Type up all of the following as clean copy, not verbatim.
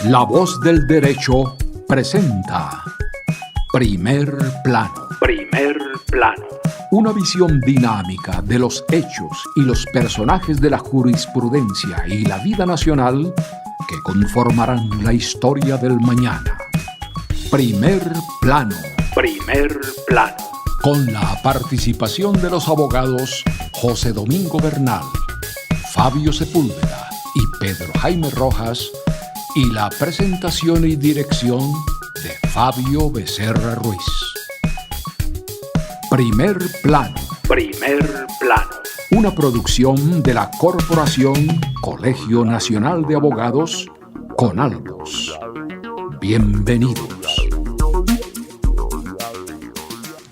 La Voz del Derecho presenta Primer Plano. Primer Plano. Una visión dinámica de los hechos y los personajes de la jurisprudencia y la vida nacional que conformarán la historia del mañana. Primer Plano. Primer Plano. Con la participación de los abogados José Domingo Bernal, Fabio Sepúlveda y Pedro Jaime Rojas, y la presentación y dirección de Fabio Becerra Ruiz. Primer Plano. Primer Plano. Una producción de la Corporación Colegio Nacional de Abogados, CONALBOS. Bienvenidos.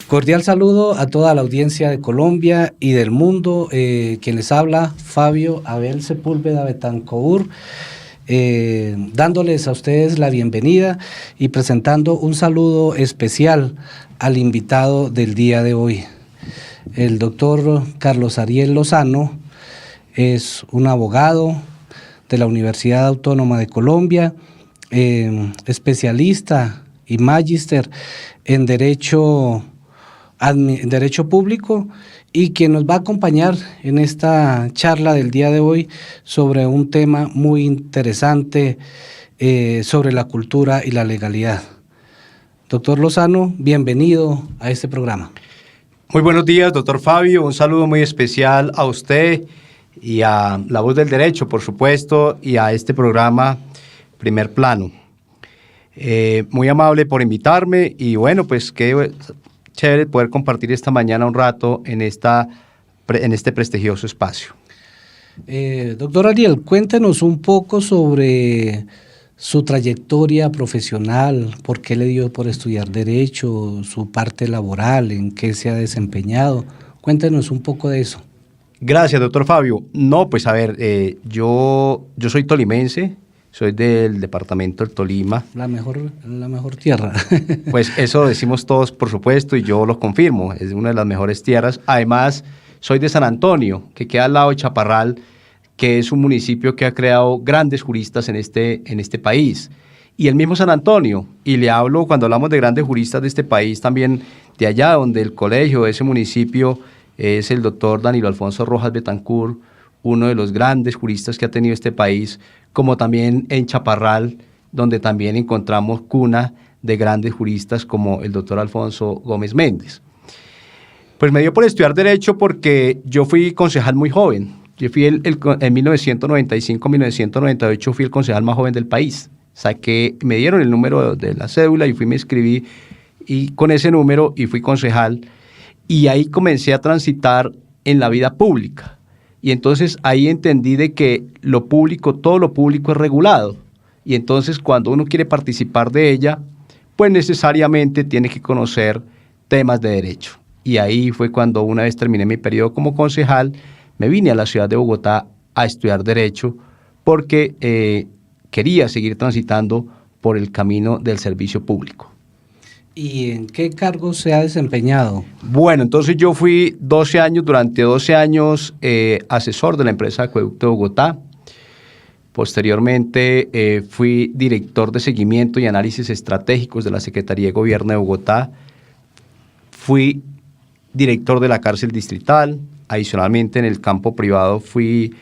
Cordial saludo a toda la audiencia de Colombia y del mundo. Quien les habla, Fabio Abel Sepúlveda Betancourt, dándoles a ustedes la bienvenida y presentando un saludo especial al invitado del día de hoy. El doctor Carlos Ariel Lozano es un abogado de la Universidad Autónoma de Colombia, especialista y magíster en Derecho Público, y quien nos va a acompañar en esta charla del día de hoy sobre un tema muy interesante sobre la cultura y la legalidad. Doctor Lozano, bienvenido a este programa. Muy buenos días, doctor Fabio. Un saludo muy especial a usted y a La Voz del Derecho, por supuesto, y a este programa Primer Plano. Muy amable por invitarme y bueno, pues qué chévere poder compartir esta mañana un rato en este prestigioso espacio. Doctor Ariel, cuéntenos un poco sobre su trayectoria profesional, por qué le dio por estudiar Derecho, su parte laboral, en qué se ha desempeñado. Cuéntenos un poco de eso. Gracias, doctor Fabio. No, pues a ver, yo soy tolimense. Soy del departamento del Tolima. La mejor tierra. Pues eso decimos todos, por supuesto, y yo lo confirmo. Es una de las mejores tierras. Además, soy de San Antonio, que queda al lado de Chaparral, que es un municipio que ha creado grandes juristas en este país. Y el mismo San Antonio, y le hablo cuando hablamos de grandes juristas de este país, también de allá, donde el colegio de ese municipio es el doctor Danilo Alfonso Rojas Betancourt, uno de los grandes juristas que ha tenido este país, como también en Chaparral, donde también encontramos cuna de grandes juristas como el doctor Alfonso Gómez Méndez. Pues me dio por estudiar Derecho porque yo fui concejal muy joven. Yo fui en 1995-1998 fui el concejal más joven del país. Me dieron el número de la cédula y me inscribí y con ese número y fui concejal. Y ahí comencé a transitar en la vida pública. Y entonces ahí entendí de que lo público, todo lo público es regulado. Y entonces cuando uno quiere participar de ella, pues necesariamente tiene que conocer temas de derecho. Y ahí fue cuando una vez terminé mi periodo como concejal, me vine a la ciudad de Bogotá a estudiar Derecho porque quería seguir transitando por el camino del servicio público. ¿Y en qué cargo se ha desempeñado? Bueno, entonces yo fui durante 12 años asesor de la empresa Acueducto de Bogotá. Posteriormente fui director de seguimiento y análisis estratégicos de la Secretaría de Gobierno de Bogotá. Fui director de la cárcel distrital. Adicionalmente, en el campo privado fui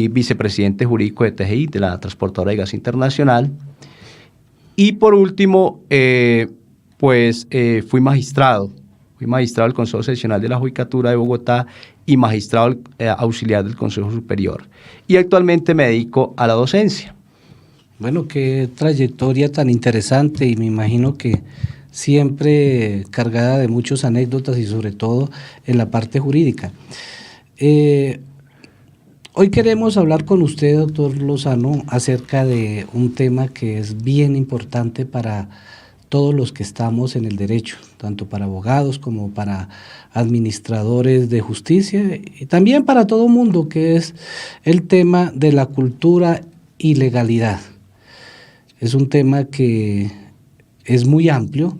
vicepresidente jurídico de TGI, de la Transportadora de Gas Internacional. Y por último, fui magistrado del Consejo Seccional de la Judicatura de Bogotá y magistrado auxiliar del Consejo Superior. Y actualmente me dedico a la docencia. Bueno, qué trayectoria tan interesante y me imagino que siempre cargada de muchas anécdotas y sobre todo en la parte jurídica. Hoy queremos hablar con usted, doctor Lozano, acerca de un tema que es bien importante para todos los que estamos en el derecho, tanto para abogados como para administradores de justicia y también para todo mundo, que es el tema de la cultura y legalidad. Es un tema que es muy amplio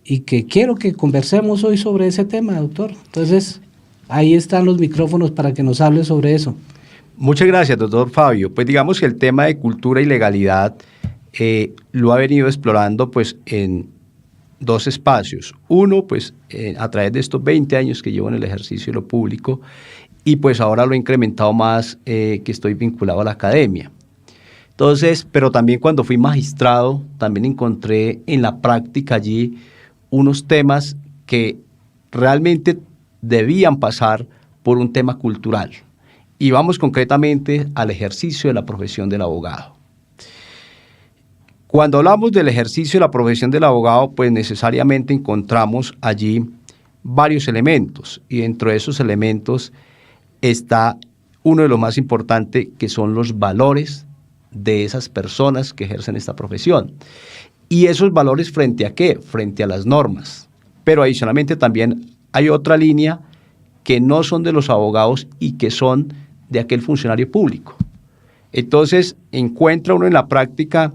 y que quiero que conversemos hoy sobre ese tema, doctor. Entonces, ahí están los micrófonos para que nos hable sobre eso. Muchas gracias, doctor Fabio. Pues digamos que el tema de cultura y legalidad lo ha venido explorando pues en dos espacios. Uno, pues a través de estos 20 años que llevo en el ejercicio de lo público, y pues ahora lo he incrementado más que estoy vinculado a la academia. Entonces, pero también cuando fui magistrado, también encontré en la práctica allí unos temas que realmente debían pasar por un tema cultural. Y vamos concretamente al ejercicio de la profesión del abogado. Cuando hablamos del ejercicio de la profesión del abogado, pues necesariamente encontramos allí varios elementos, y dentro de esos elementos está uno de los más importantes, que son los valores de esas personas que ejercen esta profesión. ¿Y esos valores frente a qué? Frente a las normas. Pero adicionalmente también hay otra línea que no son de los abogados y que son de aquel funcionario público. Entonces, encuentra uno en la práctica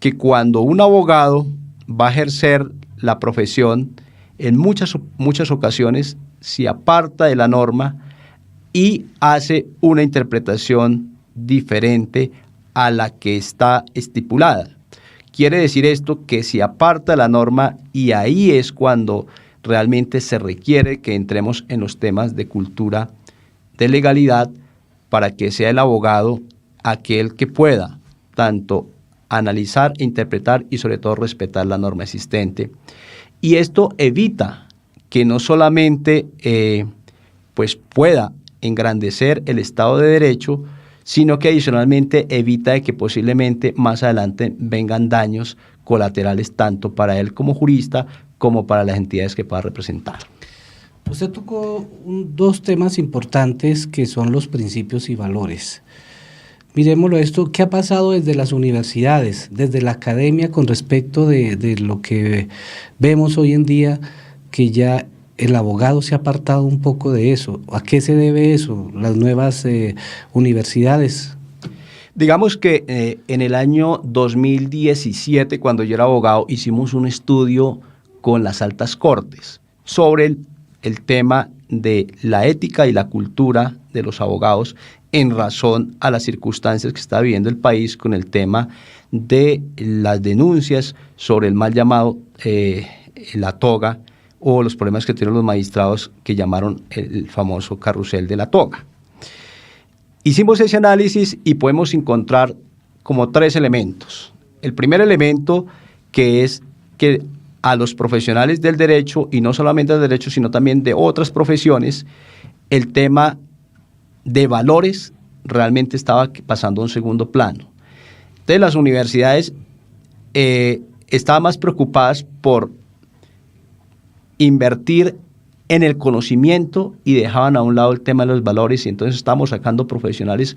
que cuando un abogado va a ejercer la profesión, en muchas ocasiones se aparta de la norma y hace una interpretación diferente a la que está estipulada. Quiere decir esto que se aparta de la norma, y ahí es cuando realmente se requiere que entremos en los temas de cultura, de legalidad, para que sea el abogado aquel que pueda tanto analizar, interpretar y sobre todo respetar la norma existente. Y esto evita que no solamente pues pueda engrandecer el Estado de Derecho, sino que adicionalmente evita de que posiblemente más adelante vengan daños colaterales tanto para él como jurista como para las entidades que pueda representar. Usted tocó dos temas importantes que son los principios y valores. Miremoslo esto, ¿qué ha pasado desde las universidades, desde la academia con respecto de lo que vemos hoy en día, que ya el abogado se ha apartado un poco de eso? ¿A qué se debe eso? Las nuevas universidades. Digamos que en el año 2017, cuando yo era abogado, hicimos un estudio con las altas cortes sobre el tema de la ética y la cultura de los abogados en razón a las circunstancias que está viviendo el país con el tema de las denuncias sobre el mal llamado la toga, o los problemas que tienen los magistrados que llamaron el famoso carrusel de la toga. Hicimos ese análisis y podemos encontrar como tres elementos. El primer elemento, que es que a los profesionales del derecho, y no solamente del derecho, sino también de otras profesiones, el tema de valores realmente estaba pasando a un segundo plano. Entonces las universidades estaban más preocupadas por invertir en el conocimiento y dejaban a un lado el tema de los valores, y entonces estamos sacando profesionales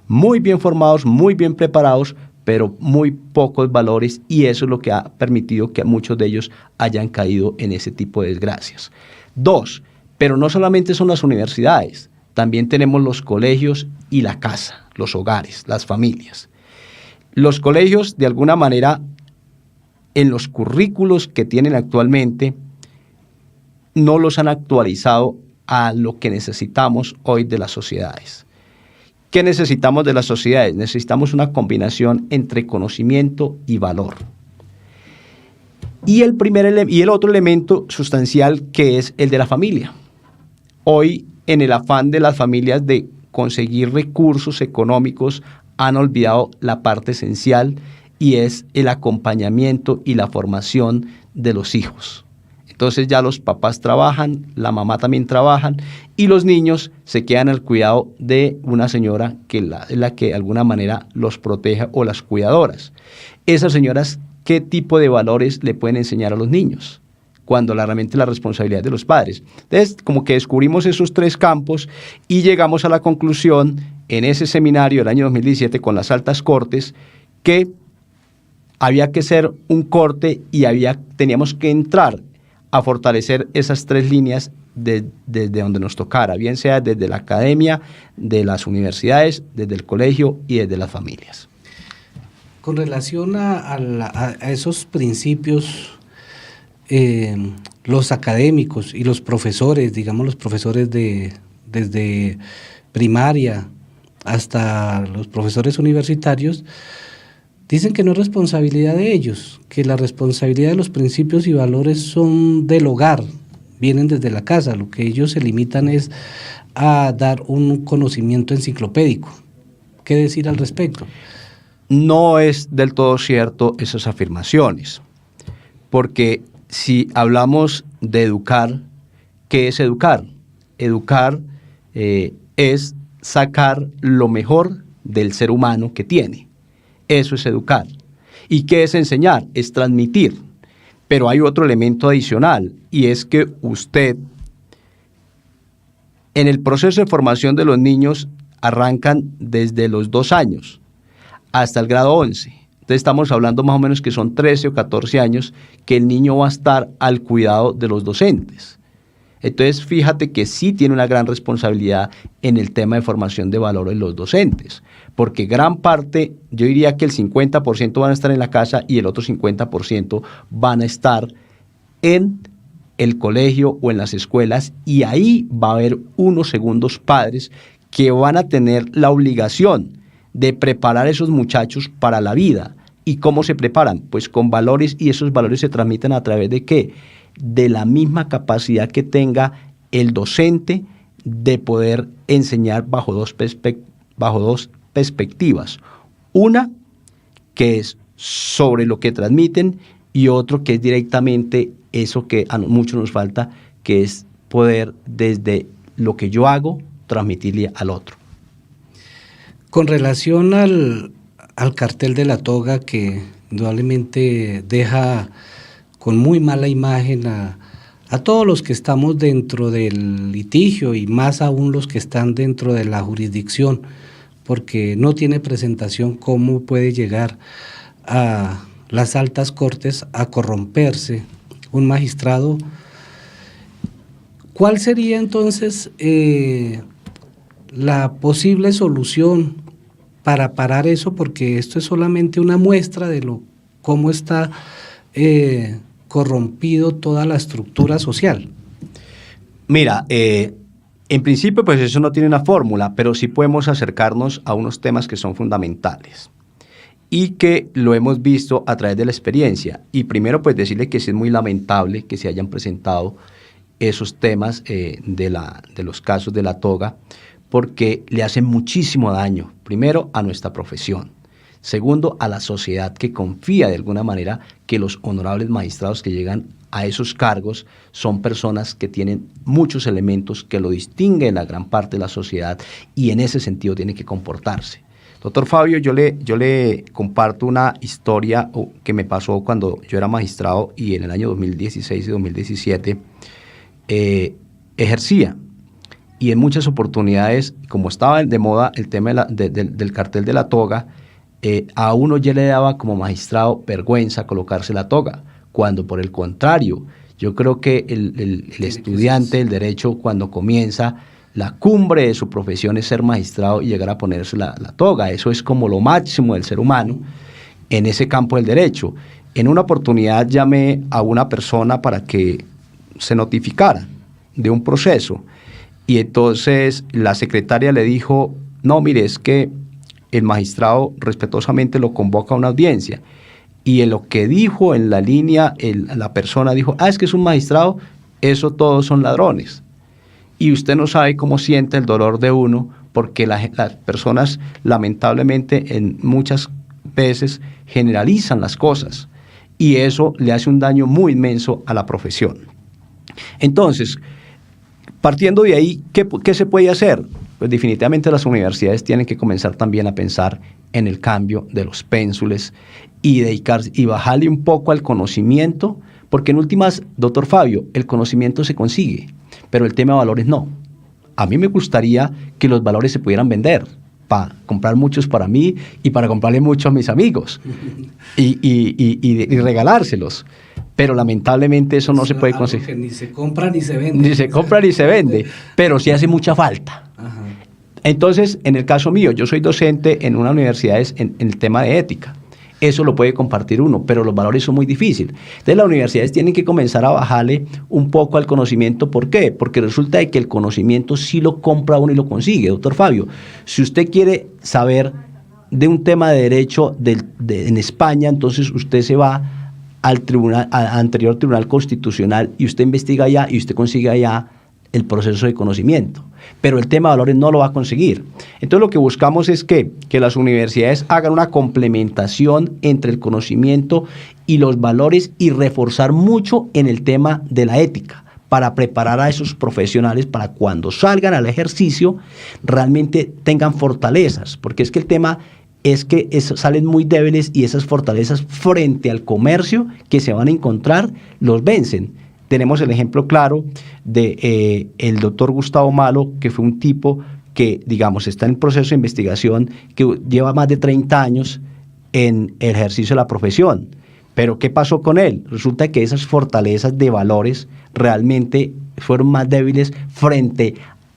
muy bien formados, muy bien preparados, pero muy pocos valores, y eso es lo que ha permitido que muchos de ellos hayan caído en ese tipo de desgracias. Dos, pero no solamente son las universidades, también tenemos los colegios y la casa, los hogares, las familias. Los colegios, de alguna manera, en los currículos que tienen actualmente, no los han actualizado a lo que necesitamos hoy de las sociedades. ¿Qué necesitamos de las sociedades? Necesitamos una combinación entre conocimiento y valor. Y el otro elemento sustancial, que es el de la familia. Hoy, en el afán de las familias de conseguir recursos económicos, han olvidado la parte esencial, y es el acompañamiento y la formación de los hijos. Entonces ya los papás trabajan, la mamá también trabajan, y los niños se quedan al cuidado de una señora que es la que de alguna manera los protege, o las cuidadoras. Esas señoras, ¿qué tipo de valores le pueden enseñar a los niños? Cuando realmente la responsabilidad es de los padres. Entonces, como que descubrimos esos tres campos y llegamos a la conclusión en ese seminario del año 2017 con las altas cortes, que había que hacer un corte y teníamos que entrar a fortalecer esas tres líneas desde donde nos tocara, bien sea desde la academia, de las universidades, desde el colegio y desde las familias. Con relación a esos principios, los académicos y los profesores, digamos los profesores desde primaria hasta los profesores universitarios, dicen que no es responsabilidad de ellos, que la responsabilidad de los principios y valores son del hogar, vienen desde la casa, lo que ellos se limitan es a dar un conocimiento enciclopédico. ¿Qué decir al respecto? No es del todo cierto esas afirmaciones, porque si hablamos de educar, ¿qué es educar? Educar es sacar lo mejor del ser humano que tiene. Eso es educar. ¿Y qué es enseñar? Es transmitir. Pero hay otro elemento adicional, y es que usted, en el proceso de formación de los niños, arrancan desde los 2 años hasta el grado 11. Entonces estamos hablando más o menos que son 13 o 14 años que el niño va a estar al cuidado de los docentes. Entonces fíjate que sí tiene una gran responsabilidad en el tema de formación de valores los docentes, porque gran parte, yo diría que el 50% van a estar en la casa y el otro 50% van a estar en el colegio o en las escuelas, y ahí va a haber unos segundos padres que van a tener la obligación de preparar a esos muchachos para la vida. ¿Y cómo se preparan? Pues con valores, y esos valores se transmiten a través de ¿qué? De la misma capacidad que tenga el docente de poder enseñar bajo dos perspectivas. Una que es sobre lo que transmiten, y otro que es directamente eso que a muchos nos falta, que es poder desde lo que yo hago transmitirle al otro. Con relación al cartel de la toga, que indudablemente deja con muy mala imagen a todos los que estamos dentro del litigio, y más aún los que están dentro de la jurisdicción, porque no tiene presentación cómo puede llegar a las altas cortes a corromperse un magistrado. ¿Cuál sería entonces la posible solución para parar eso? Porque esto es solamente una muestra de cómo está corrompido toda la estructura social. Mira, en principio pues eso no tiene una fórmula, pero sí podemos acercarnos a unos temas que son fundamentales y que lo hemos visto a través de la experiencia. Y primero pues decirle que sí es muy lamentable que se hayan presentado esos temas de los casos de la toga, porque le hacen muchísimo daño, primero a nuestra profesión, segundo a la sociedad, que confía de alguna manera que los honorables magistrados que llegan a esos cargos son personas que tienen muchos elementos que lo distinguen a gran parte de la sociedad, y en ese sentido tiene que comportarse. Doctor Fabio, yo le comparto una historia que me pasó cuando yo era magistrado, y en el año 2016 y 2017 ejercía. Y en muchas oportunidades, como estaba de moda el tema del cartel de la toga, a uno ya le daba como magistrado vergüenza colocarse la toga, cuando por el contrario, yo creo que el estudiante del derecho, cuando comienza, la cumbre de su profesión es ser magistrado y llegar a ponerse la toga. Eso es como lo máximo del ser humano en ese campo del derecho. En una oportunidad llamé a una persona para que se notificara de un proceso, y entonces la secretaria le dijo: no, mire, es que el magistrado respetuosamente lo convoca a una audiencia. Y en lo que dijo en la línea, la persona dijo: es que es un magistrado, eso todos son ladrones. Y usted no sabe cómo siente el dolor de uno, porque las personas lamentablemente en muchas veces generalizan las cosas, y eso le hace un daño muy inmenso a la profesión. Entonces, partiendo de ahí, ¿qué se puede hacer? Pues definitivamente las universidades tienen que comenzar también a pensar en el cambio de los pénsules y dedicarse y bajarle un poco al conocimiento, porque en últimas, doctor Fabio, el conocimiento se consigue, pero el tema de valores no. A mí me gustaría que los valores se pudieran vender, para comprar muchos para mí y para comprarle muchos a mis amigos y regalárselos. Pero lamentablemente eso no se puede conseguir. Que ni se compra ni se vende. Ni se compra ni se vende, pero sí hace mucha falta. Ajá. Entonces, en el caso mío, yo soy docente en una universidad en el tema de ética. eso lo puede compartir uno, pero los valores son muy difíciles. Entonces las universidades tienen que comenzar a bajarle un poco al conocimiento. ¿Por qué? Porque resulta de que el conocimiento sí lo compra uno y lo consigue. Doctor Fabio, si usted quiere saber de un tema de derecho en España, entonces usted se va al anterior Tribunal Constitucional y usted investiga allá y usted consigue allá el proceso de conocimiento. Pero el tema de valores no lo va a conseguir. Entonces lo que buscamos es que las universidades hagan una complementación entre el conocimiento y los valores y reforzar mucho en el tema de la ética para preparar a esos profesionales para cuando salgan al ejercicio realmente tengan fortalezas, porque es que el tema es que salen muy débiles y esas fortalezas frente al comercio que se van a encontrar los vencen. Tenemos el ejemplo claro de el doctor Gustavo Malo, que fue un tipo que, digamos, está en proceso de investigación, que lleva más de 30 años en el ejercicio de la profesión. Pero ¿qué pasó con él? Resulta que esas fortalezas de valores realmente fueron más débiles frente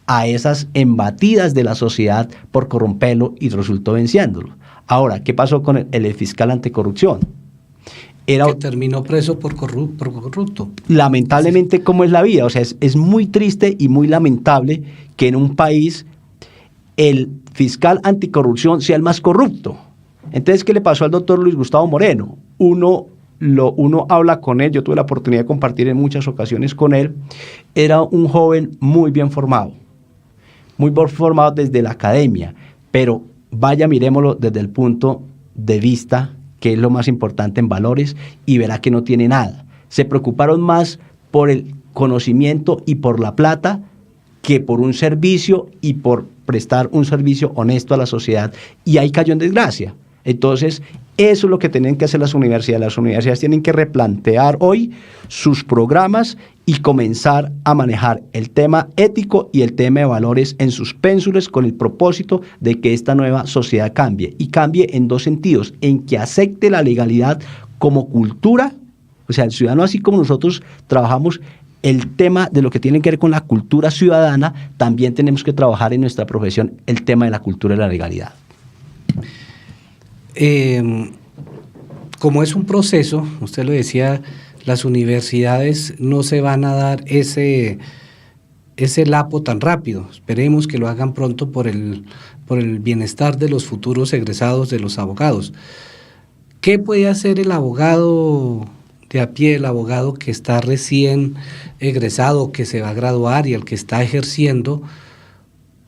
a esas embatidas de la sociedad por corromperlo y resultó venciéndolo. Ahora, ¿qué pasó con el fiscal anticorrupción? Que terminó preso por corrupto. Lamentablemente, ¿cómo es la vida? O sea, es muy triste y muy lamentable que en un país el fiscal anticorrupción sea el más corrupto. Entonces, ¿qué le pasó al doctor Luis Gustavo Moreno? Uno habla con él, yo tuve la oportunidad de compartir en muchas ocasiones con él. Era un joven muy bien formado desde la academia, pero vaya, miremoslo desde el punto de vista que es lo más importante en valores, y verá que no tiene nada. Se preocuparon más por el conocimiento y por la plata que por un servicio y por prestar un servicio honesto a la sociedad, y ahí cayó en desgracia. Entonces, eso es lo que tienen que hacer las universidades. Las universidades tienen que replantear hoy sus programas y comenzar a manejar el tema ético y el tema de valores en sus pénsules con el propósito de que esta nueva sociedad cambie. Y cambie en dos sentidos: en que acepte la legalidad como cultura, o sea, el ciudadano, así como nosotros trabajamos el tema de lo que tiene que ver con la cultura ciudadana, también tenemos que trabajar en nuestra profesión el tema de la cultura y la legalidad. Como es un proceso, usted lo decía, las universidades no se van a dar ese lapo tan rápido. Esperemos que lo hagan pronto por el bienestar de los futuros egresados de los abogados. ¿Qué puede hacer el abogado de a pie, el abogado que está recién egresado, que se va a graduar y el que está ejerciendo,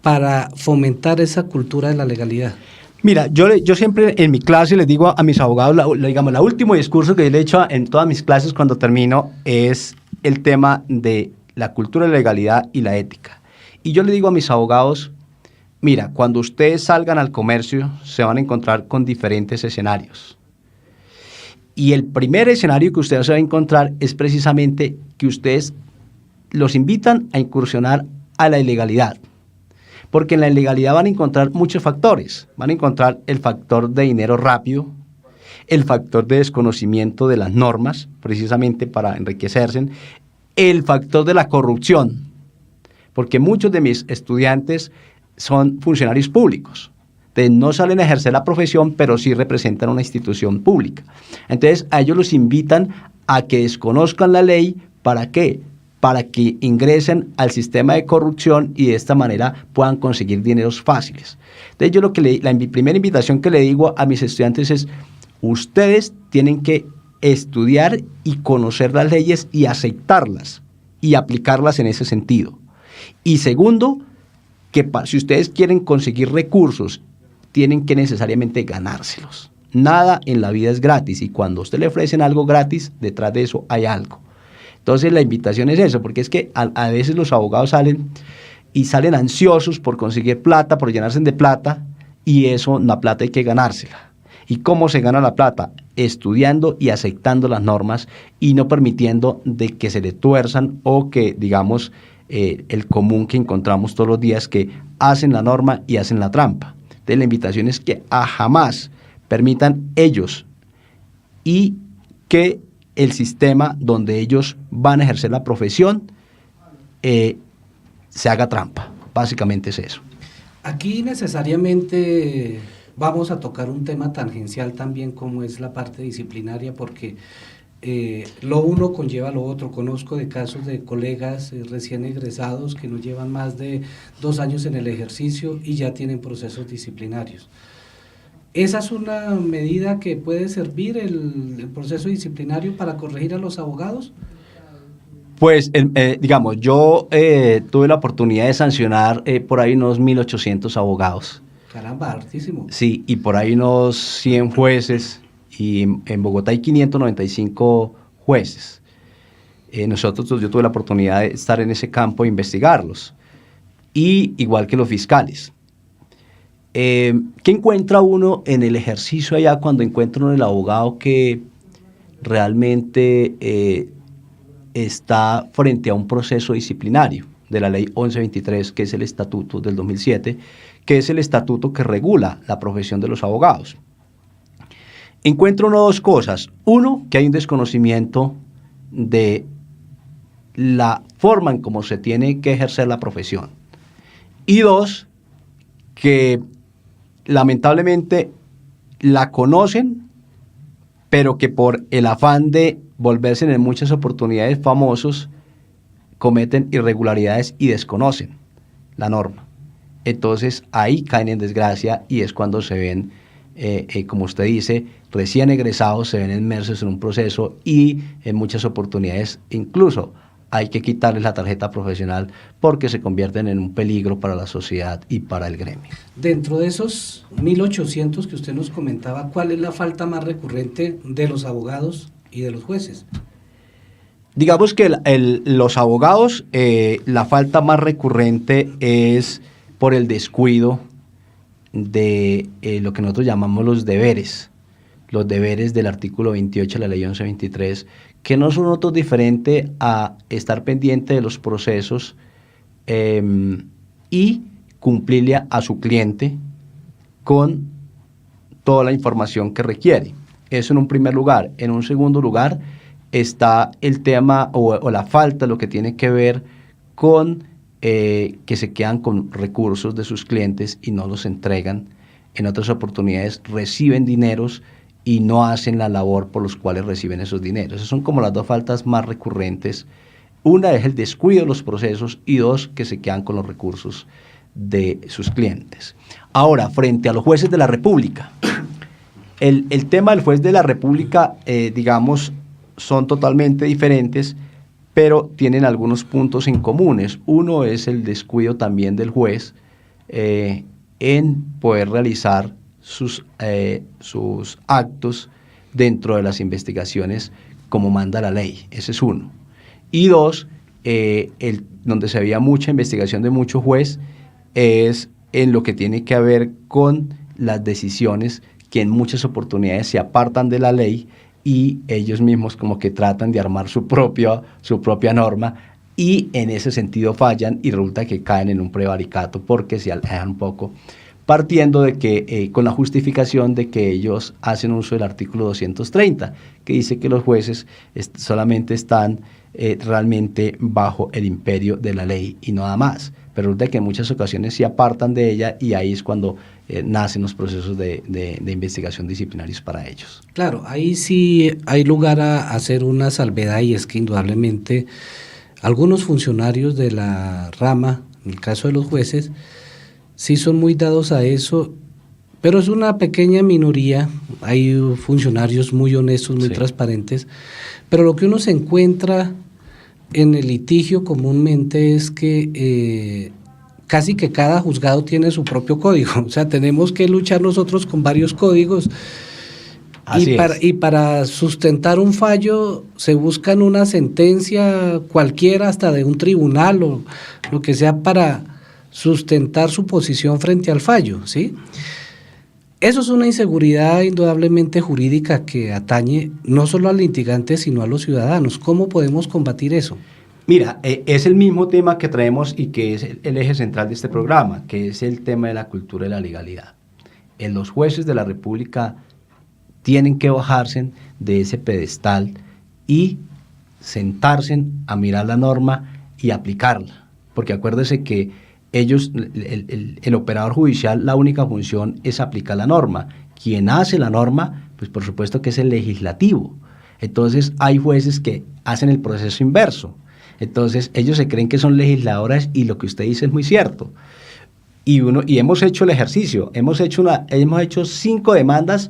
para fomentar esa cultura de la legalidad? Mira, yo siempre en mi clase les digo a mis abogados, digamos, el último discurso que yo le he hecho en todas mis clases cuando termino es el tema de la cultura de la legalidad y la ética. Y yo le digo a mis abogados, mira, cuando ustedes salgan al comercio se van a encontrar con diferentes escenarios. Y el primer escenario que ustedes se van a encontrar es precisamente que ustedes los invitan a incursionar a la ilegalidad. Porque en la ilegalidad van a encontrar muchos factores. Van a encontrar el factor de dinero rápido, el factor de desconocimiento de las normas, precisamente para enriquecerse, el factor de la corrupción, porque muchos de mis estudiantes son funcionarios públicos. Entonces no salen a ejercer la profesión, pero sí representan una institución pública. Entonces a ellos los invitan a que desconozcan la ley. ¿Para qué? Para que ingresen al sistema de corrupción y de esta manera puedan conseguir dineros fáciles. Entonces yo la primera invitación que le digo a mis estudiantes es: ustedes tienen que estudiar y conocer las leyes y aceptarlas y aplicarlas en ese sentido. Y segundo, que si ustedes quieren conseguir recursos, tienen que necesariamente ganárselos. Nada en la vida es gratis, y cuando a usted le ofrecen algo gratis, detrás de eso hay algo. Entonces la invitación es eso, porque es que a veces los abogados salen ansiosos por conseguir plata, por llenarse de plata, y eso, la plata hay que ganársela. ¿Y cómo se gana la plata? Estudiando y aceptando las normas y no permitiendo de que se le tuerzan o que, digamos, el común que encontramos todos los días, que hacen la norma y hacen la trampa. Entonces la invitación es que jamás permitan ellos y que el sistema donde ellos van a ejercer la profesión se haga trampa. Básicamente es eso. Aquí necesariamente vamos a tocar un tema tangencial también como es la parte disciplinaria, porque lo uno conlleva lo otro. Conozco de casos de colegas recién egresados que no llevan más de 2 años en el ejercicio y ya tienen procesos disciplinarios. ¿Esa es una medida que puede servir el proceso disciplinario para corregir a los abogados? Pues, digamos, yo tuve la oportunidad de sancionar por ahí unos 1.800 abogados. Caramba, hartísimo. Sí, y por ahí unos 100 jueces, y en Bogotá hay 595 jueces. Yo tuve la oportunidad de estar en ese campo e investigarlos, y igual que los fiscales. ¿Qué encuentra uno en el ejercicio allá cuando encuentra uno el abogado que realmente está frente a un proceso disciplinario de la ley 1123, que es el estatuto del 2007, que es el estatuto que regula la profesión de los abogados? Encuentro uno dos cosas. Uno, que hay un desconocimiento de la forma en cómo se tiene que ejercer la profesión. Y dos, que lamentablemente la conocen, pero que por el afán de volverse en muchas oportunidades famosos, cometen irregularidades y desconocen la norma. Entonces ahí caen en desgracia y es cuando se ven, como usted dice, recién egresados, se ven inmersos en un proceso y en muchas oportunidades incluso hay que quitarles la tarjeta profesional porque se convierten en un peligro para la sociedad y para el gremio. Dentro de esos 1.800 que usted nos comentaba, ¿cuál es la falta más recurrente de los abogados y de los jueces? Digamos que los abogados, la falta más recurrente es por el descuido de lo que nosotros llamamos los deberes del artículo 28 de la ley 1123, que no son otros diferentes a estar pendiente de los procesos y cumplirle a su cliente con toda la información que requiere. Eso en un primer lugar. En un segundo lugar está el tema o la falta, lo que tiene que ver con que se quedan con recursos de sus clientes y no los entregan. En otras oportunidades reciben dineros y no hacen la labor por los cuales reciben esos dineros. Esas son como las dos faltas más recurrentes. Una es el descuido de los procesos y dos, que se quedan con los recursos de sus clientes. Ahora, frente a los jueces de la República, el tema del juez de la República, digamos, son totalmente diferentes, pero tienen algunos puntos en comunes. Uno es el descuido también del juez en poder realizar sus actos dentro de las investigaciones como manda la ley. Ese es uno. Y dos, donde se había mucha investigación de mucho juez es en lo que tiene que ver con las decisiones que en muchas oportunidades se apartan de la ley y ellos mismos como que tratan de armar su propia norma y en ese sentido fallan y resulta que caen en un prevaricato porque se alejan un poco, partiendo de que con la justificación de que ellos hacen uso del artículo 230, que dice que los jueces solamente están realmente bajo el imperio de la ley y nada más. Pero resulta que en muchas ocasiones se apartan de ella y ahí es cuando nacen los procesos de investigación disciplinarios para ellos. Claro, ahí sí hay lugar a hacer una salvedad y es que indudablemente algunos funcionarios de la rama, en el caso de los jueces, sí son muy dados a eso, pero es una pequeña minoría. Hay funcionarios muy honestos, muy transparentes, pero lo que uno se encuentra en el litigio comúnmente es que casi que cada juzgado tiene su propio código, o sea, tenemos que luchar nosotros con varios códigos y para sustentar un fallo se buscan una sentencia cualquiera, hasta de un tribunal o lo que sea para sustentar su posición frente al fallo, ¿sí? Eso es una inseguridad indudablemente jurídica que atañe no solo al litigante, sino a los ciudadanos. ¿Cómo podemos combatir eso? Mira, es el mismo tema que traemos y que es el eje central de este programa, que es el tema de la cultura de la legalidad. Los jueces de la República tienen que bajarse de ese pedestal y sentarse a mirar la norma y aplicarla. Porque acuérdese que el operador judicial, la única función es aplicar la norma. Quien hace la norma, pues por supuesto que es el legislativo. Entonces hay jueces que hacen el proceso inverso. Entonces ellos se creen que son legisladores y lo que usted dice es muy cierto. Y hemos hecho el ejercicio, hemos hecho 5 demandas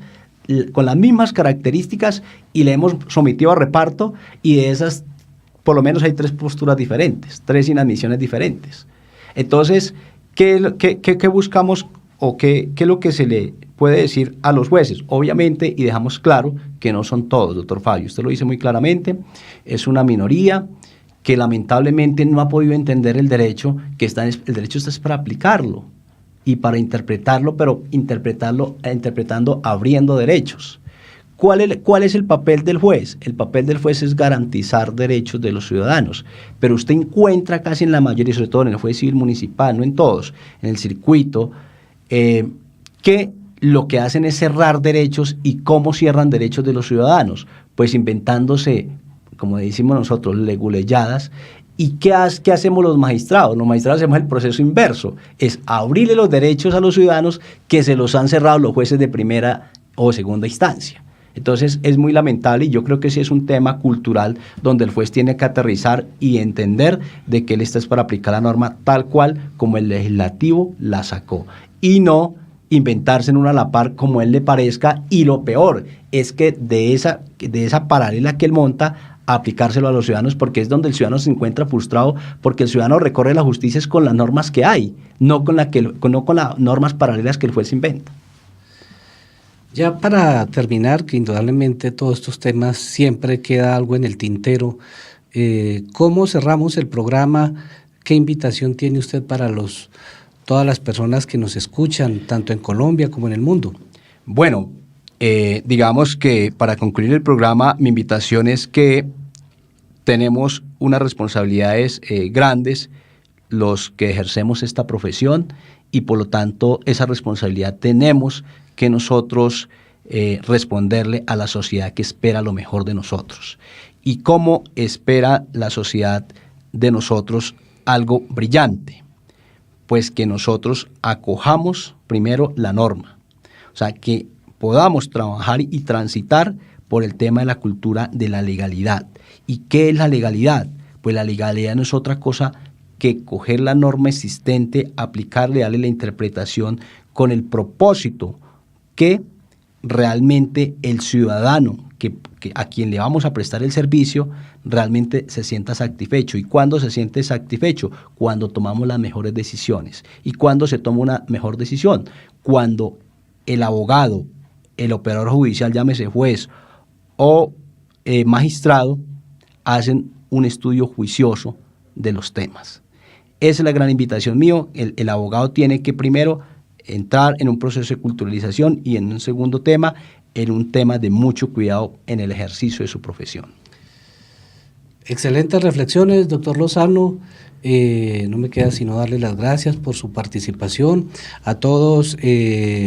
con las mismas características y le hemos sometido a reparto, y de esas por lo menos hay 3 posturas diferentes, 3 inadmisiones diferentes. Entonces, ¿qué buscamos o qué es lo que se le puede decir a los jueces? Obviamente, y dejamos claro que no son todos, doctor Fabio, usted lo dice muy claramente, es una minoría que lamentablemente no ha podido entender el derecho, el derecho está para aplicarlo y para interpretarlo, pero interpretando, abriendo derechos. ¿Cuál es el papel del juez? El papel del juez es garantizar derechos de los ciudadanos, pero usted encuentra casi en la mayoría, sobre todo en el juez civil municipal, no en todos, en el circuito, que lo que hacen es cerrar derechos. ¿Y cómo cierran derechos de los ciudadanos? Pues inventándose, como decimos nosotros, leguleyadas. ¿Y qué hacemos los magistrados? Los magistrados hacemos el proceso inverso, es abrirle los derechos a los ciudadanos que se los han cerrado los jueces de primera o segunda instancia. Entonces es muy lamentable, y yo creo que sí es un tema cultural donde el juez tiene que aterrizar y entender de que él está es para aplicar la norma tal cual como el legislativo la sacó, y no inventarse en una a la par como él le parezca. Y lo peor es que de esa paralela que él monta, aplicárselo a los ciudadanos, porque es donde el ciudadano se encuentra frustrado, porque el ciudadano recorre la justicia es con las normas que hay, no con las normas paralelas que el juez inventa. Ya para terminar, que indudablemente todos estos temas siempre queda algo en el tintero, ¿cómo cerramos el programa? ¿Qué invitación tiene usted para todas las personas que nos escuchan, tanto en Colombia como en el mundo? Bueno, digamos que para concluir el programa, mi invitación es que tenemos unas responsabilidades grandes los que ejercemos esta profesión, y por lo tanto esa responsabilidad tenemos que nosotros responderle a la sociedad que espera lo mejor de nosotros. ¿Y cómo espera la sociedad de nosotros algo brillante? Pues que nosotros acojamos primero la norma, o sea, que podamos trabajar y transitar por el tema de la cultura de la legalidad. ¿Y qué es la legalidad? Pues la legalidad no es otra cosa que coger la norma existente, aplicarle, darle la interpretación con el propósito que realmente el ciudadano que a quien le vamos a prestar el servicio realmente se sienta satisfecho. ¿Y cuándo se siente satisfecho? Cuando tomamos las mejores decisiones. ¿Y cuándo se toma una mejor decisión? Cuando el abogado, el operador judicial, llámese juez o magistrado, hacen un estudio juicioso de los temas. Esa es la gran invitación mío. El abogado tiene que primero entrar en un proceso de culturalización, y en un segundo tema, en un tema de mucho cuidado en el ejercicio de su profesión. Excelentes reflexiones, doctor Lozano. No me queda sino darle las gracias por su participación. A todos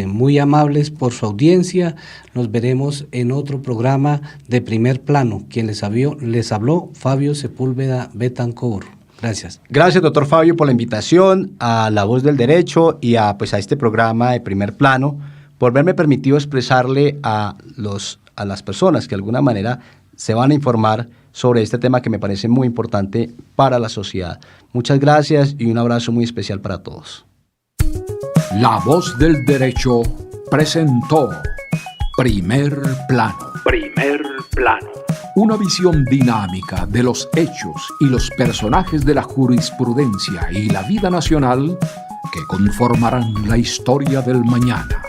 muy amables por su audiencia. Nos veremos en otro programa de Primer Plano. Quien les habló, Fabio Sepúlveda Betancor. Gracias. Gracias, doctor Fabio, por la invitación a La Voz del Derecho y a este programa de Primer Plano, por haberme permitido expresarle a las personas que de alguna manera se van a informar sobre este tema que me parece muy importante para la sociedad. Muchas gracias y un abrazo muy especial para todos. La Voz del Derecho presentó Primer Plano. Primer Plano. Una visión dinámica de los hechos y los personajes de la jurisprudencia y la vida nacional que conformarán la historia del mañana.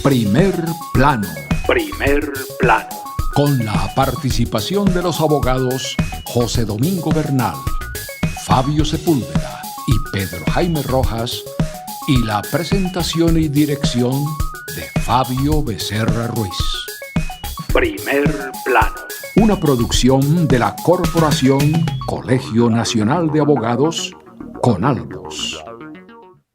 Primer Plano. Primer Plano. Con la participación de los abogados José Domingo Bernal, Fabio Sepúlveda y Pedro Jaime Rojas, y la presentación y dirección de Fabio Becerra Ruiz. Primer Plano. Una producción de la Corporación Colegio Nacional de Abogados, CONALBOS.